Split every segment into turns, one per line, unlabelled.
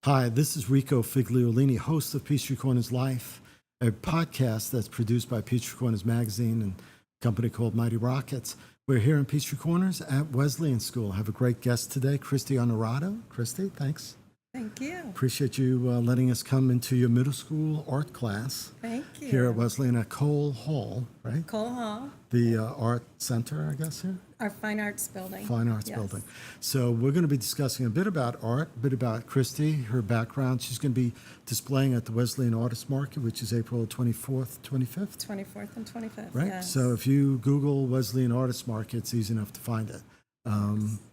Hi, this is Rico Figliolini, host of Peachtree Corners Life, a podcast that's produced by Peachtree Corners Magazine and a company called Mighty Rockets. We're here in Peachtree Corners at Wesleyan School. I have a great guest today, Kristie Onorato. Kristie, thanks.
Thank you.
Appreciate you letting us come into your middle school art class.
Thank you.
Here at Wesleyan at Cole Hall, right?
Cole Hall,
The art center, I guess, here?
our fine arts building.
Fine Arts
Yes.
Building. So we're going to be discussing a bit about art, a bit about Kristie, her background. She's going to be displaying at the Wesleyan Artist Market, which is April 24th, 25th,
24th and 25th.
right?
Yes.
So if you Google Wesleyan Artist Market, it's easy enough to find it,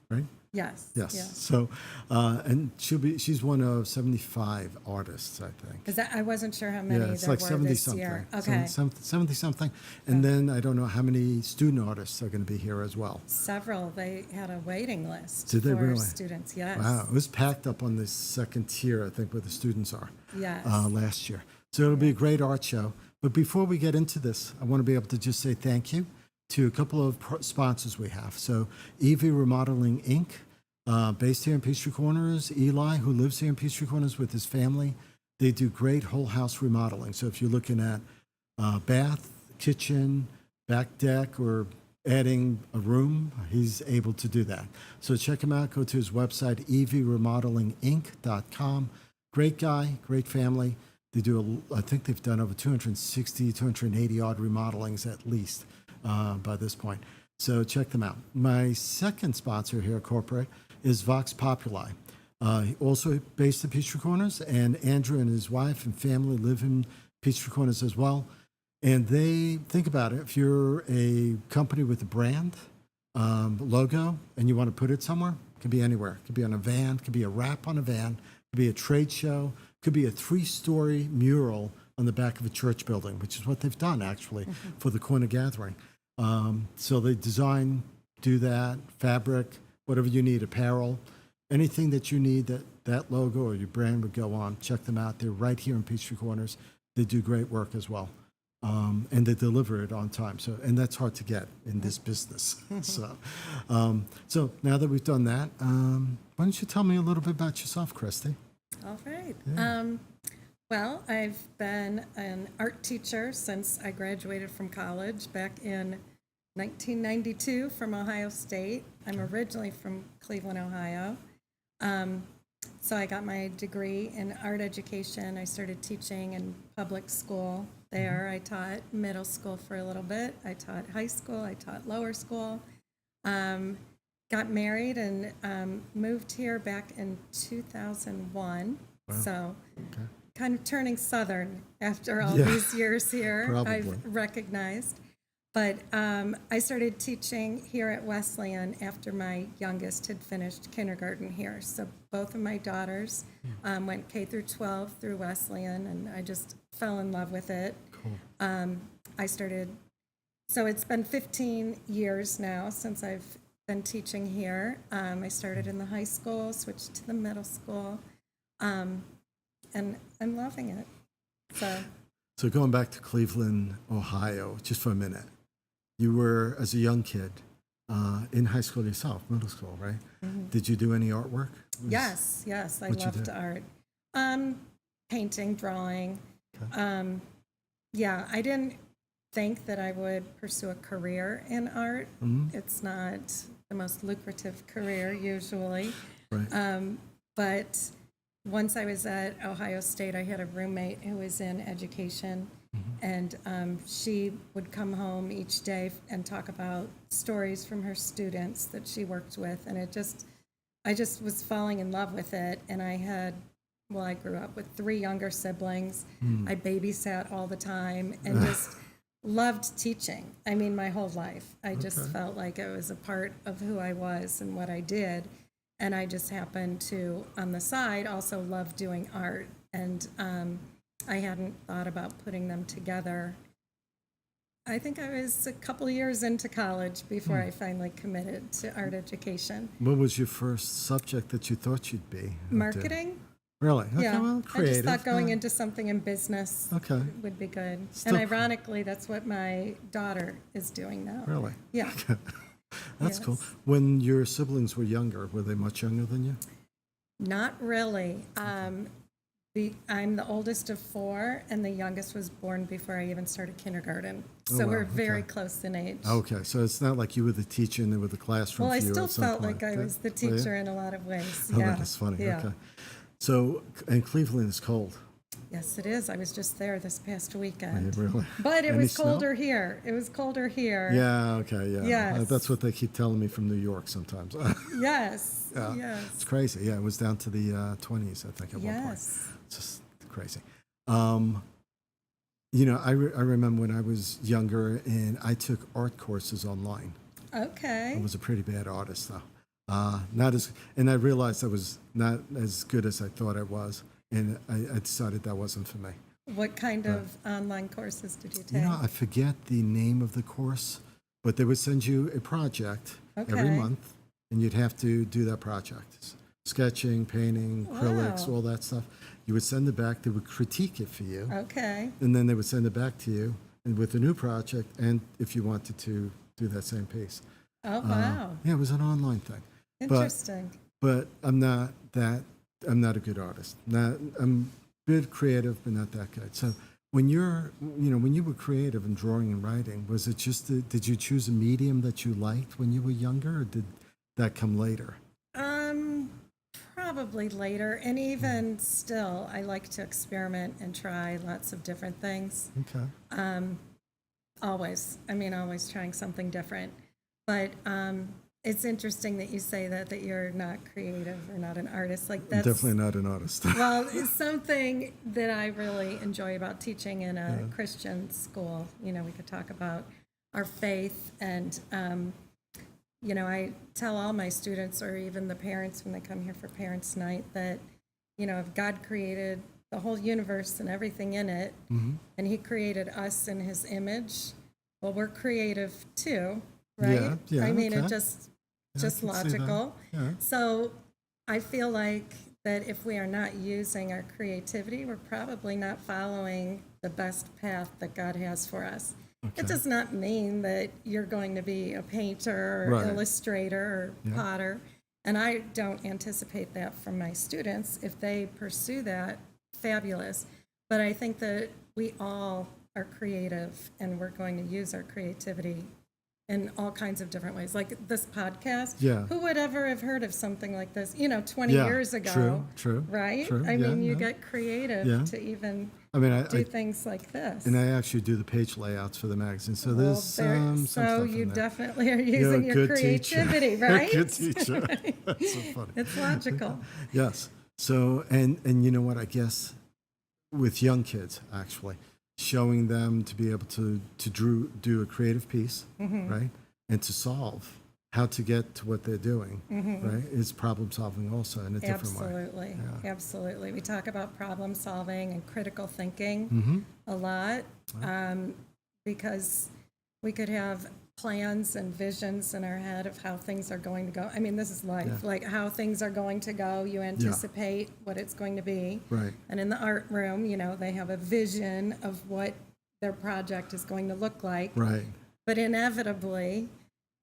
right?
Yes.
Yes. So, and she's one of 75 artists, I think.
Is that, I wasn't sure how many
Yeah, it's
there
like
were
70
this
something.
year. Okay.
70 something. And then I don't know how many student artists are going to be here as well.
Several. They had a waiting list
Did they
for
really?
students. Yes.
Wow, it was packed up on the second tier, I think, where the students are
Yes.
last year. So it'll be a great art show. But before we get into this, I want to be able to just say thank you to a couple of sponsors we have. So Evie Remodeling, Inc., based here in Peachtree Corners. Eli, who lives here in Peachtree Corners with his family, they do great whole house remodeling. So if you're looking at bath, kitchen, back deck, or adding a room, he's able to do that. So check him out. Go to his website, evremodelinginc.com. Great guy, great family. They do, I think they've done over 260, 280 odd remodelings at least by this point. So check them out. My second sponsor here, corporate, is Vox Populi. Also based in Peachtree Corners, and Andrew and his wife and family live in Peachtree Corners as well. And they, think about it, if you're a company with a brand logo and you want to put it somewhere, it could be anywhere. It could be on a van, it could be a wrap on a van, it could be a trade show, it could be a 3-story mural on the back of a church building, which is what they've done actually for the Corner Gathering. So they design, do that, fabric, whatever you need, apparel, anything that you need that logo or your brand would go on. Check them out. They're right here in Peachtree Corners. They do great work as well. And they deliver it on time. So, and that's hard to get in this business. So now that we've done that, why don't you tell me a little bit about yourself, Kristie?
All right.
Yeah.
Well, I've been an art teacher since I graduated from college back in 1992 from Ohio State. I'm originally from Cleveland, Ohio. So I got my degree in art education. I started teaching in public school there. I taught middle school for a little bit. I taught high school. I taught lower school. Got married and moved here back in 2001.
Wow.
So
Okay.
kind of turning Southern after all
Yeah.
these years here,
Probably.
I've recognized. But I started teaching here at Wesleyan after my youngest had finished kindergarten here. So both of my daughters went K through 12 through Wesleyan, and I just fell in love with it.
Cool.
So it's been 15 years now since I've been teaching here. I started in the high school, switched to the middle school, and I'm loving it.
So going back to Cleveland, Ohio, just for a minute, you were, as a young kid, in high school yourself, middle school, right?
Mm-hmm.
Did you do any artwork?
Yes, I
What'd you
loved
do?
art. Painting, drawing.
Okay.
Yeah, I didn't think that I would pursue a career in art.
Mhm.
It's not the most lucrative career usually.
Right.
But once I was at Ohio State, I had a roommate who was in education, and she would come home each day and talk about stories from her students that she worked with, and I just was falling in love with it. And I grew up with 3 younger siblings. I babysat all the time and just loved teaching. I mean, my whole life. I just
Okay.
felt like it was a part of who I was and what I did. And I just happened to, on the side, also love doing art. And I hadn't thought about putting them together. I think I was a couple years into college before I finally committed to art education.
What was your first subject that you thought you'd be?
Marketing?
Really? Okay,
Yeah.
well,
I
creative.
just thought going
yeah.
into something in business
Okay.
would be good.
Still-
And ironically, that's what my daughter is doing now.
Really?
Yeah.
That's cool.
Yes.
When your siblings were younger, were they much younger than you?
Not really. I'm the oldest of four, and the youngest was born before I even started kindergarten. So
wow,
we're very
okay.
close in age.
Okay, so it's not like you were the teacher and there was the classroom
Well, I
for you
still
at some
felt
point.
like I was the
Were you?
teacher in a lot of ways.
Oh,
Yeah.
that is funny.
Yeah.
Okay. So, and Cleveland is cold.
Yes, it is. I was just there this past
Yeah,
weekend.
really.
But it
Any
was
snow?
colder here. It was colder here.
Yeah, okay, yeah.
Yes.
That's what they keep telling me from New York sometimes.
Yes.
Yeah.
Yes.
It's crazy. Yeah, it was down to the 20s, I think, at one point.
Yes.
It's just crazy. I remember when I was younger and I took art courses online. I
Okay.
was a pretty bad artist, though. And I realized I was not as good as I thought I was, and I decided that wasn't for me.
What kind of online courses did you take?
I forget the name of the course, but they would send you a project every
Okay.
month, and you'd have to do that project. Sketching, painting, acrylics,
Wow.
all that stuff. You would send it back, they would critique it for you,
Okay.
and then they would send it back to you and with a new project, and if you wanted to do that same piece.
Oh, wow.
Yeah, it was an online thing.
Interesting.
But I'm not a good artist. I'm good creative, but not that good. So when when you were creative in drawing and writing, was it just, did you choose a medium that you liked when you were younger, or did that come later?
Probably later. And even still, I like to experiment and try lots of different things.
Okay.
Always. I mean, always trying something different. But it's interesting that you say that you're not creative or not an artist. Like
I'm
that's
definitely not an artist.
well, it's something that I really enjoy about teaching in a Christian school. We could talk about our faith and I tell all my students or even the parents when they come here for parents' night that, if God created the whole universe and everything in it, and he created us in his image, well, we're creative too, right?
Yeah,
I mean,
okay.
it just
I can see that.
logical.
Yeah.
So I feel like that if we are not using our creativity, we're probably not following the best path that God has for us.
Okay.
It does not mean that you're going to be a painter or
Right.
illustrator or
Yeah.
potter. And I don't anticipate that from my students. If they pursue that, fabulous. But I think that we all are creative and we're going to use our creativity in all kinds of different ways. Like this podcast.
Yeah.
Who would ever have heard of something like this, 20
Yeah,
years ago?
true,
Right?
true,
I
yeah,
mean, you
no.
get creative
Yeah.
to even
I mean,
do things like this.
and I actually do the page layouts for the magazine, so
Well,
there's some
so
stuff
you
in there.
definitely are
You're a
using your
good teacher.
creativity,
You're a
right?
good teacher. That's so funny.
It's logical.
Yes. So, and you know what? I guess with young kids, actually, showing them to be able to do a creative piece,
Mm-hmm.
right, and to solve how to get to what they're doing,
Mm-hmm.
right, is problem solving also in a different way.
Absolutely.
Yeah.
Absolutely. We talk about problem solving and critical thinking
Mm-hmm.
a lot because we could have plans and visions in our head of how things are going to go. I mean, this is life,
Yeah.
like how things are going to go. You anticipate what it's going to be.
Right.
And in the art room, they have a vision of what their project is going to look like.
Right.
But inevitably,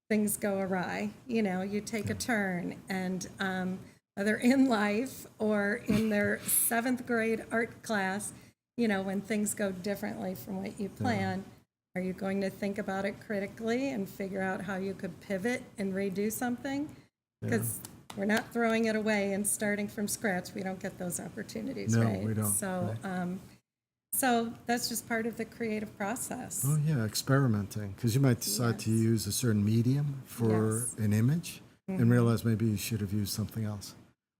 things go awry. You take a turn, and whether in life or in their 7th grade art class, when things go differently from what you plan, are you going to think about it critically and figure out how you could pivot and redo something? Because we're not throwing it away and starting from scratch. We don't get those opportunities,
No,
right?
we don't,
So,
right.
so that's just part of the creative process.
Oh yeah, experimenting, because you might decide to
Yes.
use a certain medium for
Yes.
an image,
Mm-hmm.
and realize maybe you should have used something else,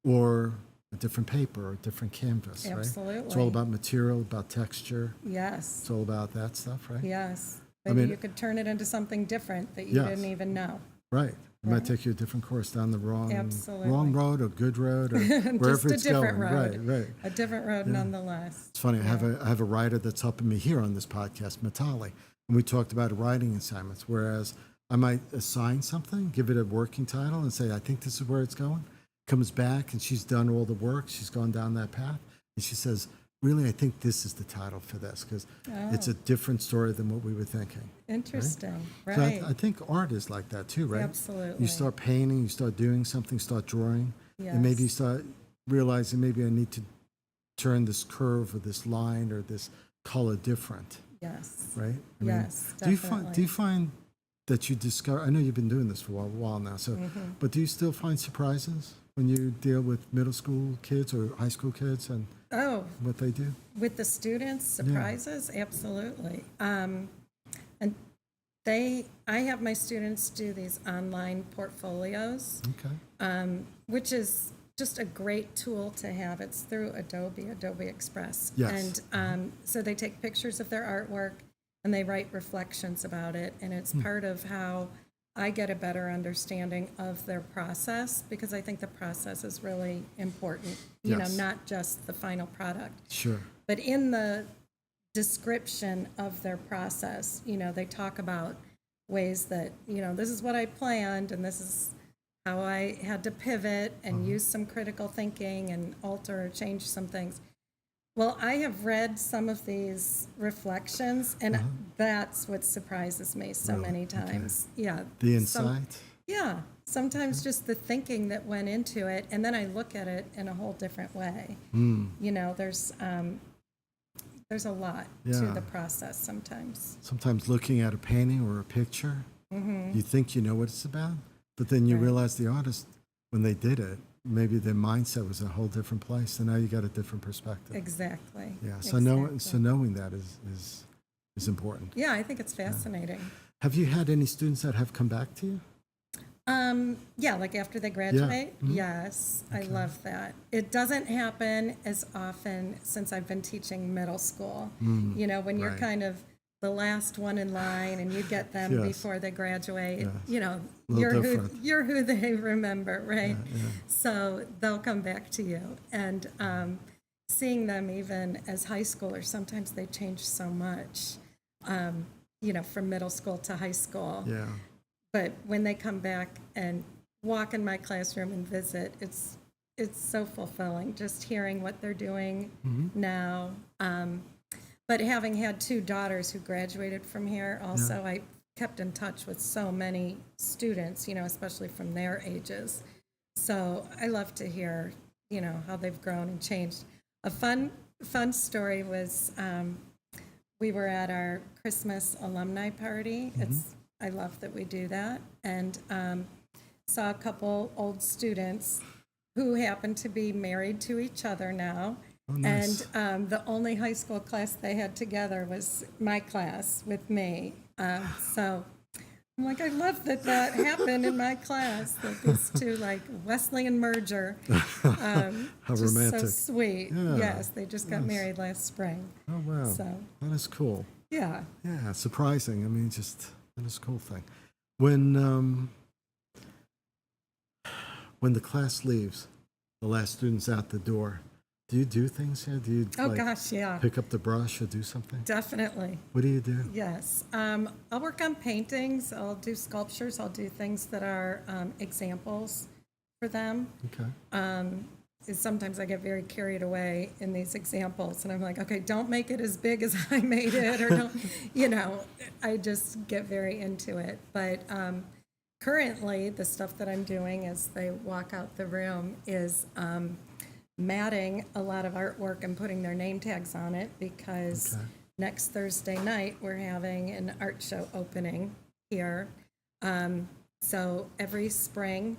or a different paper or a different canvas. Right? It's all
Absolutely.
about material, about texture.
Yes.
It's all about that stuff, right?
Yes.
I
Maybe
mean-
you could turn it into something different that you
Yes.
didn't even know.
Right. It might
Right.
take you a different course down the wrong
Absolutely.
road or good road or wherever
Just a
it's
different
going.
road.
Right.
A different road nonetheless.
It's funny. I have a writer that's helping me here on this podcast, Matali, and we talked about writing assignments. Whereas I might assign something, give it a working title, and say, "I think this is where it's going." Comes back and she's done all the work. She's gone down that path, and she says, "Really, I think this is the title for this because it's a different story than what we were thinking."
Interesting.
So
Right.
I think art is like that too, right?
Absolutely.
You start painting, you start doing something, start drawing, and maybe you
Yes.
start realizing maybe I need to turn this curve or this line or this color different,
Yes.
right?
Yes,
Do you
definitely.
find that you discover, I know you've been doing this for a while now, so, but do you still find surprises when you deal with middle school kids or high school kids and
Oh,
what they do?
with the students, surprises, absolutely. And I have my students do these online portfolios,
Okay.
which is just a great tool to have. It's through Adobe Express.
Yes.
And so they take pictures of their artwork and they write reflections about it. And it's part of how I get a better understanding of their process, because I think the process is really important,
Yes.
not just the final product.
Sure.
But in the description of their process, they talk about ways that, this is what I planned and this is how I had to pivot and use some critical thinking and alter or change some things. Well, I have read some of these reflections, and that's what surprises me so
Really?
many times. Yeah.
The
some-
insight?
yeah. Sometimes just the thinking that went into it, and then I look at it in a whole different way. There's a lot to
Yeah.
the process sometimes.
Sometimes looking at a painting or a picture, you think you know what it's about, but then you
Right.
realize the artist, when they did it, maybe their mindset was a whole different place, and now you got a different perspective.
Exactly.
Yeah.
Exactly.
So knowing that is important.
Yeah, I think it's fascinating.
Have you had any students that have come back to you?
Yeah, like after they graduate. Yes, I love that. It doesn't happen as often since I've been teaching middle school. When you're
right.
kind of the last one in line and you get them
Yes.
before they graduate,
Yes.
you're
different.
you're who they remember, right? So they'll come back to you. And seeing them even as high schoolers, sometimes they change so much, from middle school to high school.
Yeah.
But when they come back and walk in my classroom and visit, it's so fulfilling just hearing what they're doing now. But having had two daughters who graduated from here, also I kept in touch with so many students, especially from their ages. So I love to hear, how they've grown and changed. A fun story was we were at our Christmas alumni party. I love that we do that, and saw a couple old students who happen to be married to each other now.
Oh, nice.
And the only high school class they had together was my class with me. So I'm like, I love that happened in my class, that these two, like, Wesleyan merger.
How
just
romantic.
so sweet.
Yeah.
Yes, they just got married last spring.
Oh, wow.
So,
That is cool.
yeah.
Yeah, surprising. I mean, that is a cool thing. When the class leaves, the last student's out the door, do you do things here? Do you
Oh, gosh, yeah.
pick up the brush or do something?
Definitely.
What do you do?
Yes. I'll work on paintings. I'll do sculptures. I'll do things that are examples for them.
Okay.
Sometimes I get very carried away in these examples, and I'm like, okay, don't make it as big as I made it, or don't, I just get very into it. But currently, the stuff that I'm doing as they walk out the room is matting a lot of artwork and putting their name tags on it, because next Thursday night we're having an art show opening here. So every spring,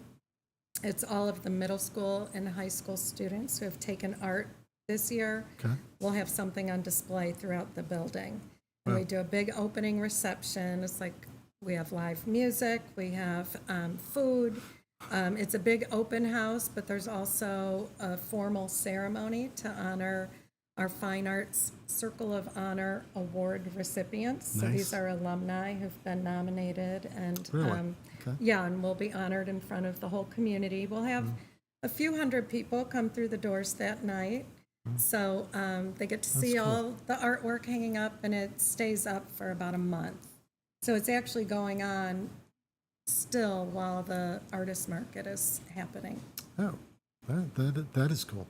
it's all of the middle school and high school students who have taken art this year.
Okay.
We'll have something on display throughout the building. And we do a big opening reception. It's like we have live music, we have food. It's a big open house, but there's also a formal ceremony to honor our Fine Arts Circle of Honor Award recipients. So
Nice.
these are alumni who've been nominated, and
Really? Okay.
yeah, and we'll be honored in front of the whole community. We'll have a few hundred people come through the doors that night. So they get to see
cool.
all the artwork hanging up, and it stays up for about a month. So it's actually going on still while the artist market is happening.
Oh, that is cool.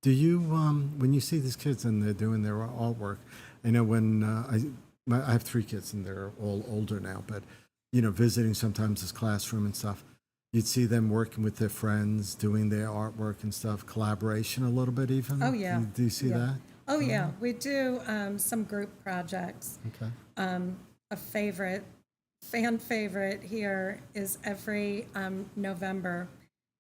Do you, when you see these kids and they're doing their artwork, I know when I have three kids and they're all older now, but, visiting sometimes this classroom and stuff, you'd see them working with their friends, doing their artwork and stuff, collaboration a little bit even.
Oh, yeah.
Do you see
Yeah.
that?
Oh, yeah. We do some group projects.
Okay.
A fan favorite here is every November,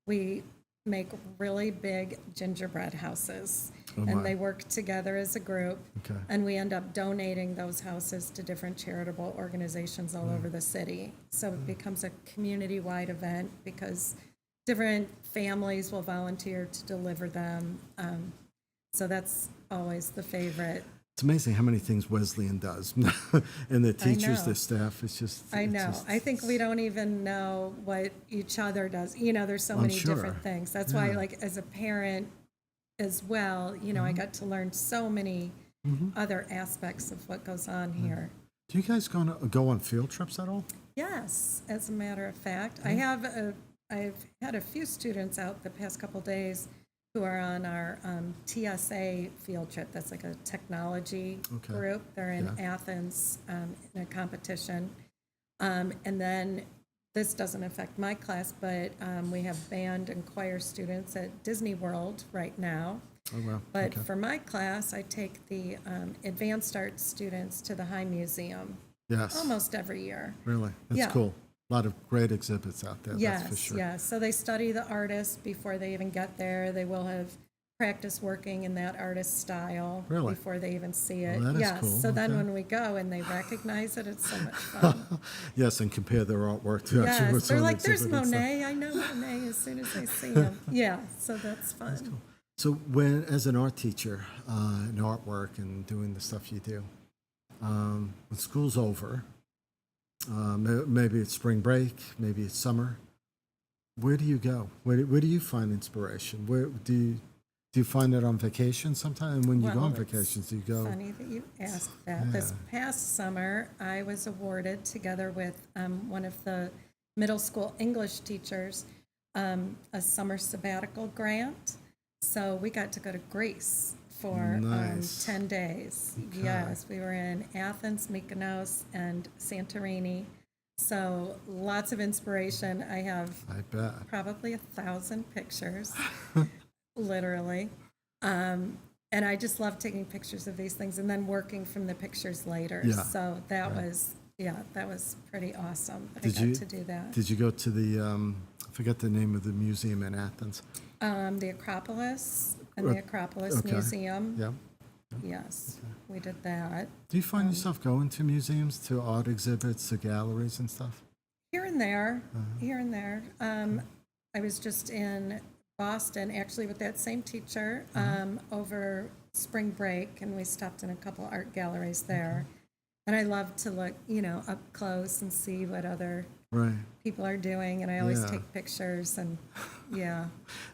we make really big gingerbread houses.
Oh, my.
And they work together as a group.
Okay.
And we end up donating those houses to different charitable organizations all over the city. So it becomes a community-wide event because different families will volunteer to deliver them. So that's always the favorite.
It's amazing how many things Wesleyan does. And the teachers,
know.
the staff, it's just.
I
it's
know.
just-
I think we don't even know what each other does. You know, there's so many
sure.
different things. That's why,
Yeah.
like, as a parent as well, you know, I got to learn so many other aspects of what goes on here.
Do you guys go on field trips at all?
Yes, as a matter of fact, I've had a few students out the past couple days who are on our TSA field trip. That's like a technology
Okay.
group. They're in
Yeah.
Athens in a competition. And then this doesn't affect my class, but we have band and choir students at Disney World right now.
Oh, wow.
But
Okay.
for my class, I take the advanced art students to the High Museum
Yes.
almost every year.
Really? That's
Yeah.
cool. A lot of great exhibits out there, that's for
Yes,
sure.
yes. So they study the artist before they even get there. They will have practice working in that artist's style
Really?
before they even see it.
Well, that is
Yes.
cool.
So then
Okay.
when we go and they recognize it, it's so much fun.
Yes, and compare their artwork to actually
Yes,
what's
they're
on the
like, "There's
exhibit and stuff.
Monet. I know Monet as soon as I see him." Yeah, so that's fun.
So when, as an art teacher, in artwork and doing the stuff you do, when school's over, maybe it's spring break, maybe it's summer, where do you go? Where do you find inspiration? Where do you find it on vacation sometime? And when you go
Well,
on
it's
vacations, do you go?
Funny that you asked that. This past summer, I was awarded, together with one of the middle school English teachers, a summer sabbatical grant. So we got to go to Greece for
Nice.
10 days.
Okay.
Yes, we were in Athens, Mykonos, and Santorini. So lots of inspiration. I have
I bet.
probably 1,000 pictures, literally. And I just love taking pictures of these things and then working from the pictures later.
Yeah,
So that was pretty awesome. But
Did
I got
you-
to do that.
Did you go to the, I forget the name of the museum in Athens?
The Acropolis and the Acropolis
Okay.
Museum.
Yeah.
Yes, we did that.
Do you find yourself going to museums, to art exhibits, to galleries and stuff?
Here and there, here and there. I was just in Boston, actually, with that same teacher over spring break, and we stopped in a couple art galleries there. And I love to look, up close and see what other
Right.
people are doing, and I always
Yeah.
take pictures, and yeah,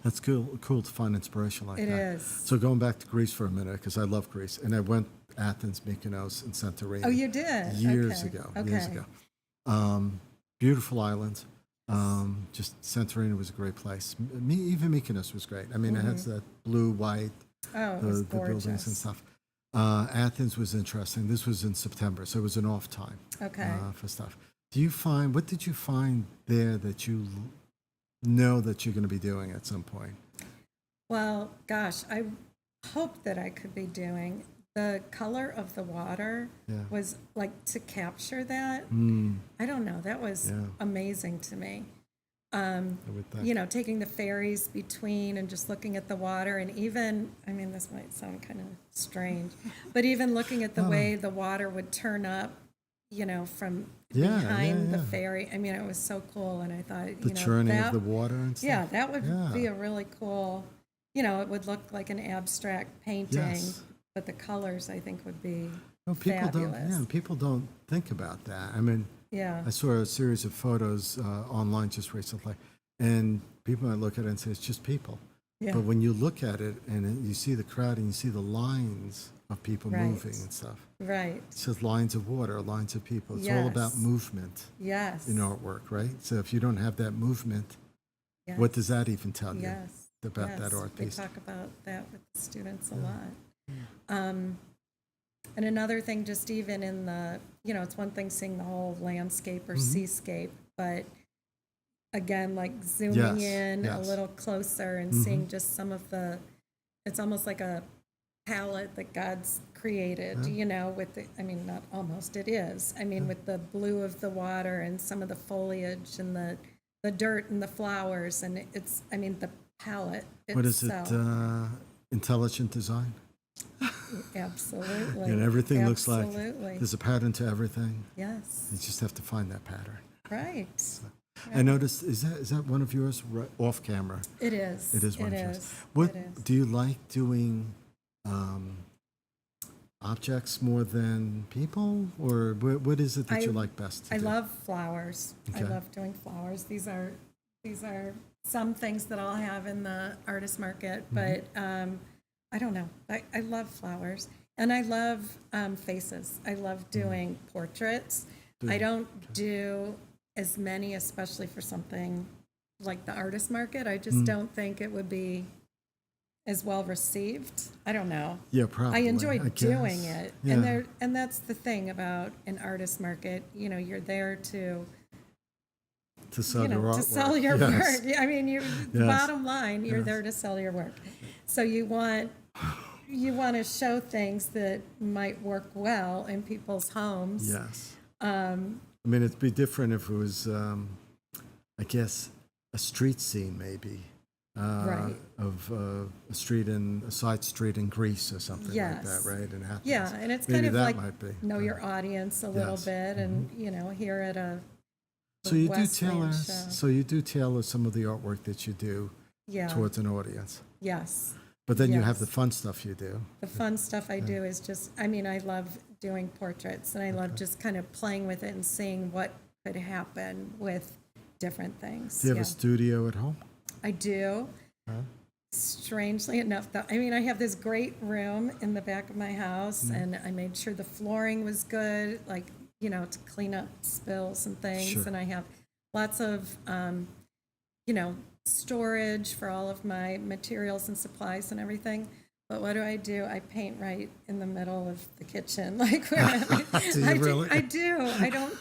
That's cool to find inspiration like
it
that.
is.
So going back to Greece for a minute, because I love Greece, and I went Athens, Mykonos, and Santorini.
Oh, you did?
Years
Okay.
ago.
Okay.
Years ago. Beautiful islands. Just Santorini was a great place. Even Mykonos was great. I mean, it has that blue, white,
Oh, it
the
was
buildings and
gorgeous.
stuff. Athens was interesting. This was in September, so it was an off time
Okay.
for stuff. What did you find there that you know that you're going to be doing at some point?
Well, gosh, I hoped that I could be doing the color of the water
Yeah.
was like to capture that. I don't know. That was
Yeah.
amazing to me.
I would think.
Taking the ferries between and just looking at the water, and even, I mean, this might sound kind of strange, but even looking at the way the water would turn up, from
Yeah,
behind the
yeah.
ferry. I mean, it was so cool, and I thought,
The churning
that,
of the water and stuff.
yeah, that would
Yeah.
be a really cool, it would look like an abstract painting,
Yes.
but the colors, I think, would be
No, people
fabulous.
don't. Yeah, people don't think about that. I mean,
Yeah.
I saw a series of photos online just recently, and people might look at it and say it's just people.
Yeah.
But when you look at it and you see the crowd and you see the lines of people
Right.
moving and stuff,
Right.
it says lines of water, lines of people. It's all about
Yes.
movement
Yes.
in artwork, right? So if you don't have that movement,
Yes.
what does that even tell you
Yes.
about
Yes.
that art
We
piece?
talk about that with the students a lot. And another thing, just even in the, it's one thing seeing the whole landscape or
Mm-hmm.
seascape, but again, like zooming
Yes,
in a
yes.
little closer and seeing just some of the, it's almost like a palette that God's created, you know, with the, I mean, not almost, it is. I mean, with the blue of the water and some of the foliage and the dirt and the flowers, and it's, I mean, the palette
What is it?
itself.
Intelligent design?
Absolutely.
And everything looks like
Absolutely.
there's a pattern to everything.
Yes.
You just have to find that pattern.
Right.
I noticed, is that one of yours off camera?
It is.
It is one of yours.
is.
What
It is.
do you like doing? Objects more than people, or what is it that you like best to
I
do?
love flowers. I
Okay.
love doing flowers. These are some things that I'll have in the artist market, but I don't know. I love flowers, and I love faces. I love doing portraits. I don't do as many, especially for something like the artist market. I just don't think it would be as well received. I don't know.
Yeah, probably.
I enjoy doing
guess.
it,
Yeah.
and that's the thing about an artist market. You know, you're there to
To sell your artwork.
to sell your
Yes.
work. I mean, you
Yes.
bottom line, you're
Yes.
there to sell your work. So you want to show things that might work well in people's homes.
Yes. I mean, it'd be different if it was, I guess, a street scene maybe.
Right.
Of a side street in Greece or something like that,
Yes.
right? In Athens.
Yeah, and it's
Maybe
kind of
that
like
might be.
know your audience a little
Yes.
bit, and here at a
So you do
Wesleyan
tailor.
show.
So you do tailor some of the artwork that you do
Yeah.
towards an audience.
Yes.
But then you have
Yes.
the fun stuff you do.
The fun stuff I do is just, I mean, I love doing portraits, and I love just kind of playing with it and seeing what could happen with different things.
Do you have
Yeah.
a studio at home?
I do. Strangely enough, though, I mean, I have this great room in the back of my house, and I made sure the flooring was good, like, to clean up spills and things.
Sure.
And I have lots of, storage for all of my materials and supplies and everything. But what do? I paint right in the middle of the kitchen, like where
Do you really?
I do. I don't.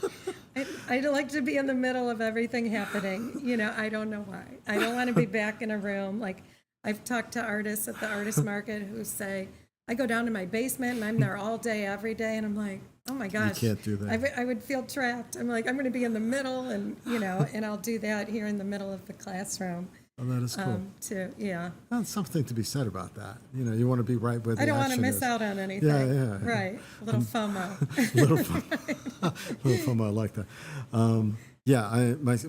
I like to be in the middle of everything happening. I don't know why. I don't want to be back in a room. Like, I've talked to artists at the artist market who say, I go down to my basement and I'm there all day, every day. And I'm like, oh my gosh.
can't do that.
I would feel trapped. I'm like, I'm going to be in the middle, and, and I'll do that here in the middle of the classroom.
Oh, that is cool.
Too. Yeah.
Well, something to be said about that. You want to be right where the
I don't want to
action
miss
is.
out on anything.
Yeah.
Right. A little FOMO.
Little fun. Little fun. I like that.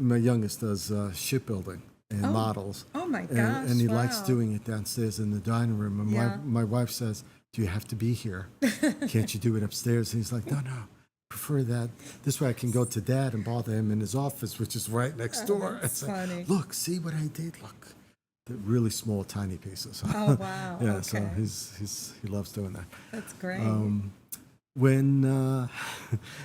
My youngest does shipbuilding and models.
Oh my gosh.
And he likes
wow.
doing it downstairs in the dining room. And
Yeah.
my wife says, "Do you have to be here? Can't you do it upstairs?" And he's like, "No. Prefer that. This way I can go to Dad and bother him in his office, which is right next door."
that's
It's like,
funny.
look, see what I did? Look, they're really small, tiny pieces.
Oh, wow.
Yeah,
Okay.
so he loves doing that.
That's great.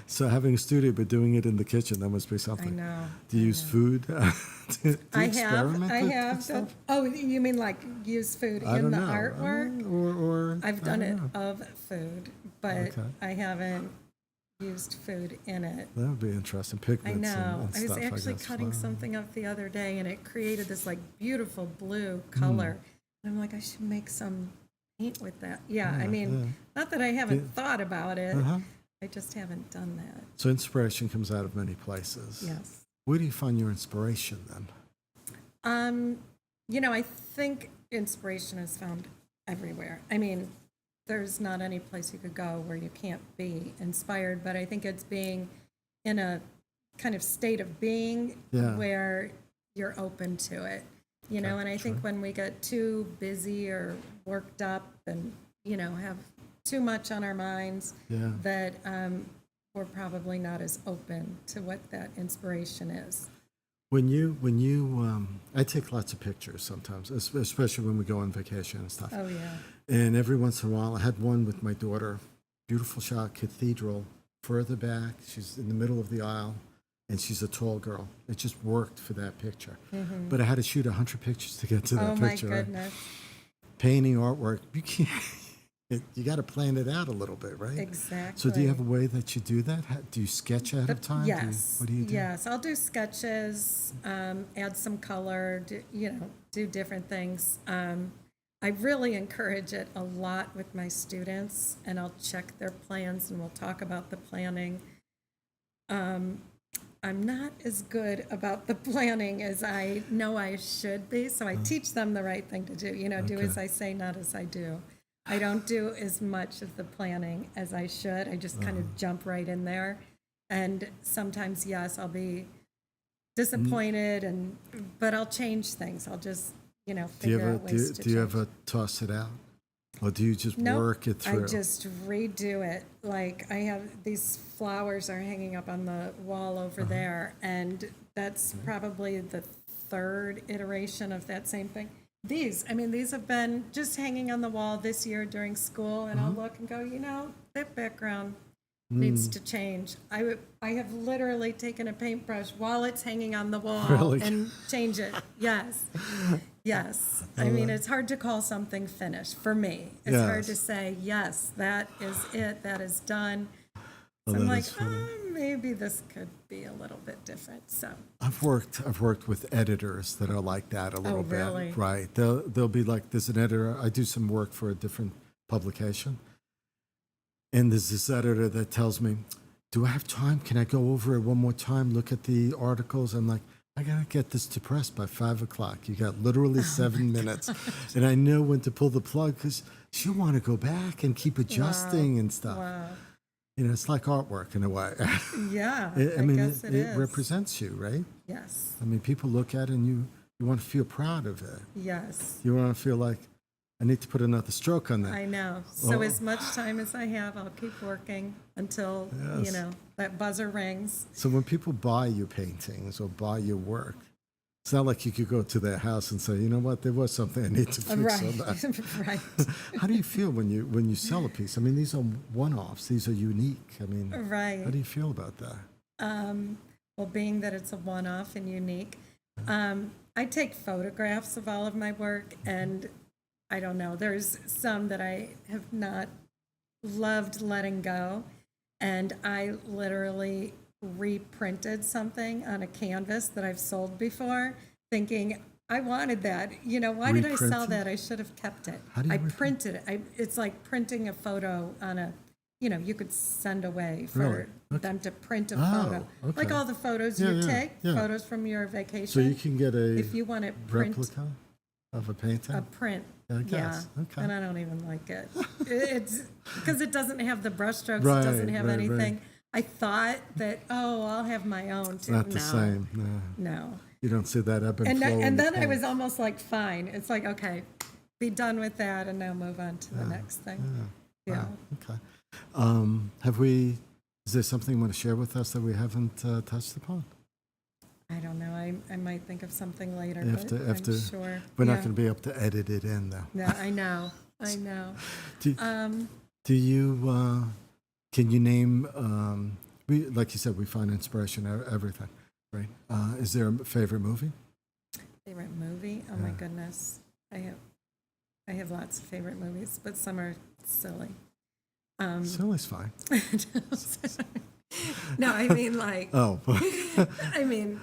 So having a studio but doing it in the kitchen, that must be something.
I know.
Do you use food? Do you
I
experiment
have.
with stuff?
Oh, you mean like use food
I
in
don't
the
know.
artwork?
Or
I've
I
done
don't
it
know.
of food, but
Okay.
I haven't used food in it.
That would be interesting.
I
Pigments
know.
and
I was
stuff,
actually
guess.
cutting
Wow.
something up the other day, and it created this like beautiful blue color. And I'm like, I should make some paint with that. Yeah, I mean, not that I haven't thought about it.
Uh-huh.
I just haven't done that.
So inspiration comes out of many places.
Yes.
Where do you find your inspiration then?
I think inspiration is found everywhere. I mean, there's not any place you could go where you can't be inspired, but I think it's being in a kind of state of being
Yeah.
where you're open to it. And I think when we get too busy or worked up and, have too much on our minds,
Yeah.
that we're probably not as open to what that inspiration is.
When you, I take lots of pictures sometimes, especially when we go on vacation and stuff.
Oh, yeah.
And every once in a while, I had one with my daughter, beautiful shot, cathedral, further back. She's in the middle of the aisle, and she's a tall girl. It just worked for that picture. But I had to shoot 100 pictures to get to that
Oh, my
picture. right?
goodness.
Painting, artwork, You got to plan it out a little bit, right?
Exactly.
So do you have a way that you do that? Do you sketch ahead of time?
Yes.
What do you do?
Yes, I'll do sketches, add some color, do different things. I really encourage it a lot with my students, and I'll check their plans and we'll talk about the planning. I'm not as good about the planning as I know I should be, so I teach them the right thing to do. Do as I say, not as I do. I don't do as much of the planning as I should. I just kind of jump right in there. And sometimes, yes, I'll be disappointed, but I'll change things. I'll just, figure out ways to change.
Do you ever toss it out? Or do you just work it through?
I just redo it. Like, I have these flowers are hanging up on the wall over there, and that's probably the third iteration of that same thing. These have been just hanging on the wall this year during school, and I'll look and go, that background needs to change. I have literally taken a paintbrush while it's hanging on the wall and change it. Yes. Yes. It's hard to call something finished for me. It's hard to say, yes, that is it. That is done. So I'm like, maybe this could be a little bit different. So
I've worked with editors that are like that a little bit.
Really?
Right. They'll be like, there's an editor. I do some work for a different publication. And there's this editor that tells me, do I have time? Can I go over it one more time, look at the articles? I'm like, I got to get this to press by 5 o'clock. You got literally 7 minutes. And I know when to pull the plug because she'll want to go back and keep adjusting and stuff.
Wow.
It's like artwork in a way.
Yeah,
I mean,
guess it is.
represents you, right?
Yes.
I mean, people look at it and you want to feel proud of it.
Yes.
You want to feel like, I need to put another stroke on that.
I know. So as much time as I have, I'll keep working until, that buzzer rings.
So when people buy your paintings or buy your work, it's not like you could go to their house and say, you know what, there was something I need to fix on that.
Right.
How do you feel when you sell a piece? I mean, these are one-offs. These are unique. I mean,
right.
How do you feel about that?
Well, being that it's a one-off and unique, I take photographs of all of my work, and I don't know, there's some that I have not loved letting go, and I literally reprinted something on a canvas that I've sold before, thinking, I wanted that. Why did I sell that? I should have kept it.
How do you
printed it. It's like printing a photo on a, you could send away for them to print a photo.
Okay.
Like all the photos you take, photos from your vacation.
So you can get a
if you want it print,
replica of a painting?
a print.
I guess.
Yeah,
Okay.
and I don't even like it. It's because it doesn't have the brushstrokes.
Right,
It doesn't have
right,
anything.
right.
I thought that, I'll have my own too.
Not the same. No.
No.
You don't see that ebb and
And
flow.
then I was almost like, fine. It's like, okay, be done with that and now move on to the next thing. Yeah.
Wow, okay. Is there something you want to share with us that we haven't touched upon?
I don't know. I might think of something later,
After,
but I'm sure.
We're not going to be able to edit it in, though.
No, I know. I know.
Do you, can you name, like you said, we find inspiration in everything, right? Is there a favorite movie?
Favorite movie? Oh my goodness. I have lots of favorite movies, but some are silly.
Silly's fine.
No, I mean like.
Oh.
I mean,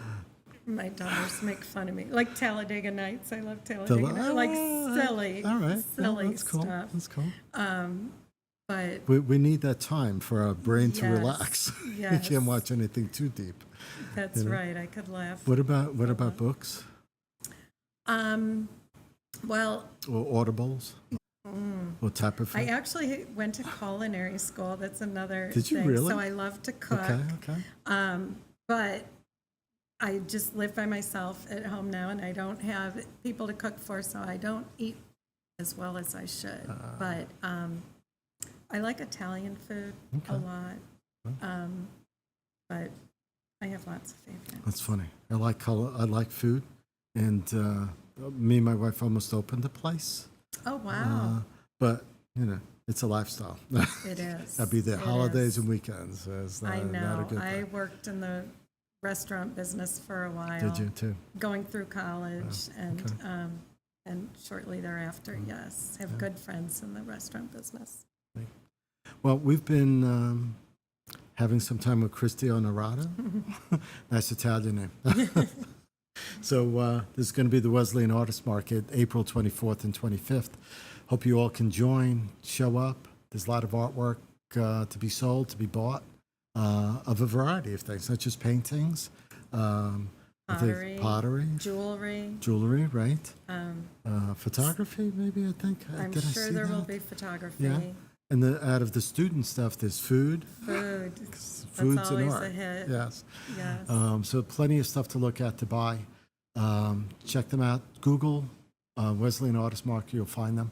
my daughters make fun of me. Like Talladega Nights. I love Talladega Nights. Like silly.
All right.
Silly
that's cool.
stuff.
That's cool.
But
we need that time for our brain to relax.
Yes.
You can't watch anything too deep.
That's right. I could laugh.
What about books?
Well.
Or audibles? What type of
I
food?
actually went to culinary school. That's another
Did you
thing.
really?
So I love to cook.
Okay.
But I just live by myself at home now, and I don't have people to cook for, so I don't eat as well as I should. But I like Italian food a lot. But I have lots of favorites.
That's funny. I like color. I like food, and me and my wife almost opened a place.
Oh wow!
But it's a lifestyle.
It is.
I'll be there
It
holidays
is.
and weekends. So it's not,
I
not a
know.
good
I
thing.
worked in the restaurant business for a while.
Did you too?
Going through college, and And shortly thereafter, yes, have good friends in the restaurant business.
Well, we've been having some time with Kristie Onorato. Nice Italian name. So this is going to be the Wesleyan Artist Market, April 24th and 25th. Hope you all can join, show up. There's a lot of artwork to be sold, to be bought, of a variety of things, not just paintings. Pottery, jewelry, right? Photography, maybe, I think.
I'm
Did I
sure
see
there will
that?
be photography.
Yeah. And out of the student stuff, there's food.
That's
Food's
always
an art.
a hit.
Yes.
Yes.
So plenty of stuff to look at, to buy. Check them out. Google Wesleyan Artist Market. You'll find them.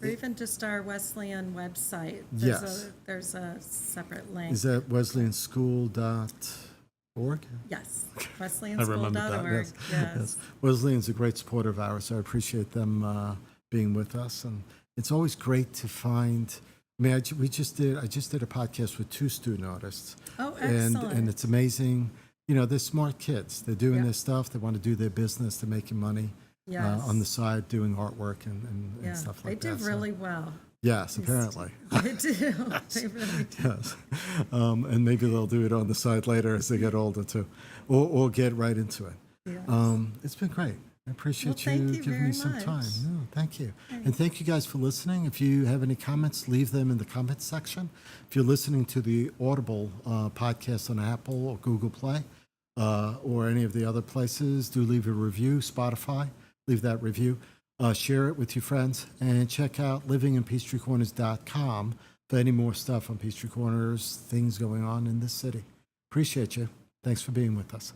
Or even just our Wesleyan website.
Yes.
There's a separate link.
Is that wesleyanschool.org?
Yes.
I remember that.
wesleyanschool.org.
Yes. Wesleyan's a great supporter of ours, so I appreciate them being with us. And it's always great to find. I mean, I just did a podcast with 2 student artists.
Oh, excellent.
And it's amazing. You know, they're smart kids. They're doing
Yeah.
their stuff. They want to do their business. They're making money
Yes.
on the side, doing artwork and stuff like that.
They do really well.
Yes, apparently.
They do. They really do.
Yes. And maybe they'll do it on the side later as they get older, too, or get right into it.
Yes.
It's been great. I appreciate
Well, thank you
giving
very
me some
much.
time. No, thank you. And thank you guys for listening. If you have any comments, leave them in the comments section. If you're listening to the Audible podcast on Apple or Google Play or any of the other places, do leave a review. Spotify, leave that review. Share it with your friends. And check out livinginpeachtreecorners.com for any more stuff on Peachtree Corners, things going on in this city. Appreciate you. Thanks for being with us.